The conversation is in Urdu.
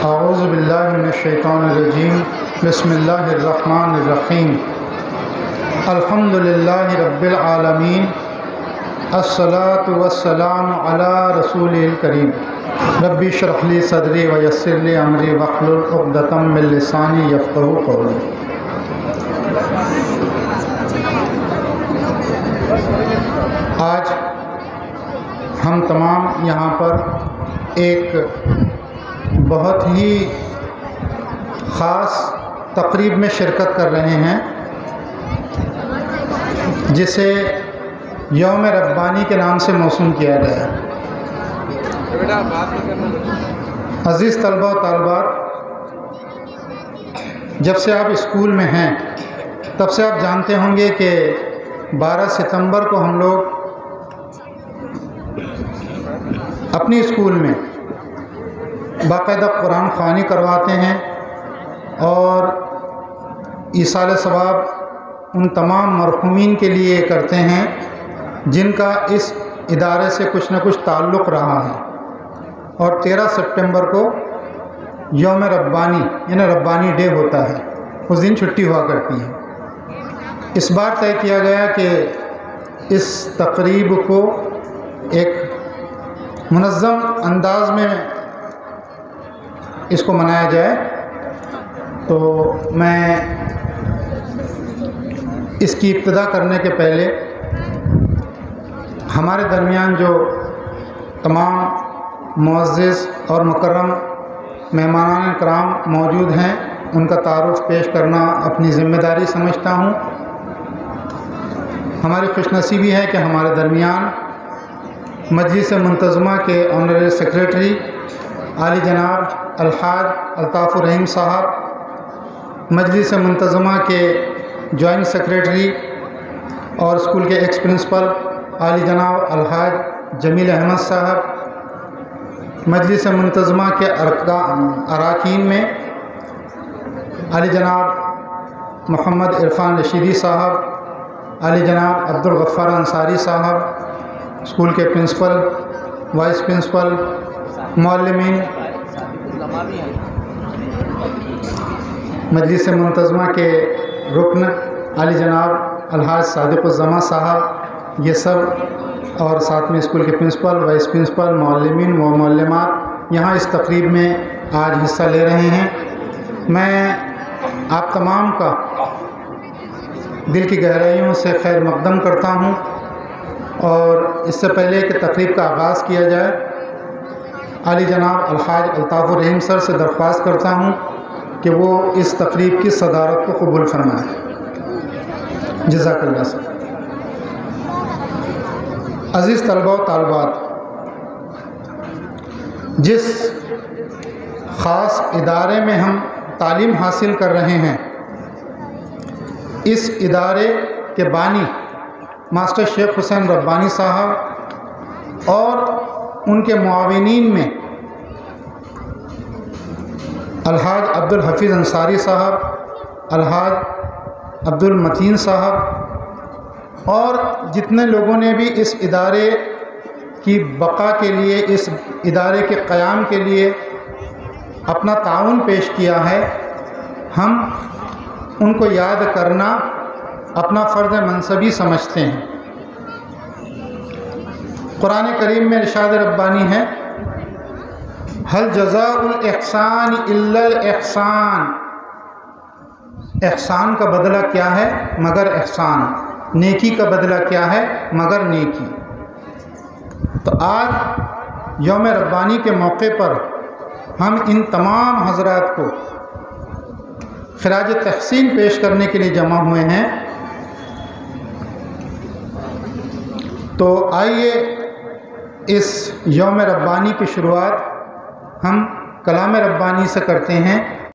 اعوذ باللہ من الشیطان الرجیم بسم اللہ الرحمن الرحیم الحمد للہ رب العالمین الصلاة والسلام علی رسول الکریم رب اشرح لی صدری ویسر لی امری واحلل عقدۃ من لسانی یفقہوا قولی۔ آج ہم تمام یہاں پر ایک بہت ہی خاص تقریب میں شرکت کر رہے ہیں جسے یوم ربانی کے نام سے موسوم کیا گیا ہے۔ عزیز طلبہ و طالبات، جب سے آپ اسکول میں ہیں تب سے آپ جانتے ہوں گے کہ 12 ستمبر کو ہم لوگ اپنی اسکول میں باقاعدہ قرآن خوانی کرواتے ہیں اور ایصال ثواب ان تمام مرحومین کے لیے کرتے ہیں جن کا اس ادارے سے کچھ نہ کچھ تعلق رہا ہے۔ اور 13 سپٹمبر کو یوم ربانی یعنی ربانی ڈے ہوتا ہے، اس دن چھٹی ہوا کرتی ہے۔ اس بار طے کیا گیا کہ اس تقریب کو ایک منظم انداز میں اس کو منایا جائے، تو میں اس کی ابتدا کرنے کے پہلے ہمارے درمیان جو تمام معزز اور مکرم مہمانان کرام موجود ہیں ان کا تعارف پیش کرنا اپنی ذمہ داری سمجھتا ہوں۔ ہماری خوش نصیبی ہے کہ ہمارے درمیان مجلس منتظمہ کے آنریری سیکریٹری عالی جناب الحاج الطاف الرحیم صاحب، مجلس منتظمہ کے جوائنٹ سیکریٹری اور اسکول کے ایکس پرنسپل عالی جناب الحاج جمیل احمد صاحب، مجلس منتظمہ کے اراکین میں عالی جناب محمد عرفان رشیدی صاحب، عالی جناب عبدالغفار انصاری صاحب، اسکول کے پرنسپل، وائس پرنسپل، معلمین، مجلس منتظمہ کے رکن عالی جناب الحاج صادق الزماں صاحب، یہ سب اور ساتھ میں اسکول کے پرنسپل، وائس پرنسپل، معلمین و معلمات یہاں اس تقریب میں آج حصہ لے رہے ہیں۔ میں آپ تمام کا دل کی گہرائیوں سے خیر مقدم کرتا ہوں، اور اس سے پہلے کہ تقریب کا آغاز کیا جائے عالی جناب الحاج الطاف الرحیم سر سے درخواست کرتا ہوں کہ وہ اس تقریب کی صدارت کو قبول فرمائیں۔ جزاک اللہ سر۔ عزیز طلبہ و طالبات، جس خاص ادارے میں ہم تعلیم حاصل کر رہے ہیں، اس ادارے کے بانی ماسٹر شیخ حسین ربانی صاحب اور ان کے معاونین میں الحاج عبدالحفیظ انصاری صاحب، الحاج عبدالمتین صاحب اور جتنے لوگوں نے بھی اس ادارے کی بقا کے لیے، اس ادارے کے قیام کے لیے اپنا تعاون پیش کیا ہے، ہم ان کو یاد کرنا اپنا فرض منصبی سمجھتے ہیں۔ قرآن کریم میں ارشاد ربانی ہے، هل جزاء الاحسان الا الاحسان، احسان کا بدلہ کیا ہے مگر احسان، نیکی کا بدلہ کیا ہے مگر نیکی۔ تو آج یوم ربانی کے موقع پر ہم ان تمام حضرات کو خراج تحسین پیش کرنے کے لیے جمع ہوئے ہیں۔ تو آئیے اس یوم ربانی کی شروعات ہم کلام ربانی سے کرتے ہیں۔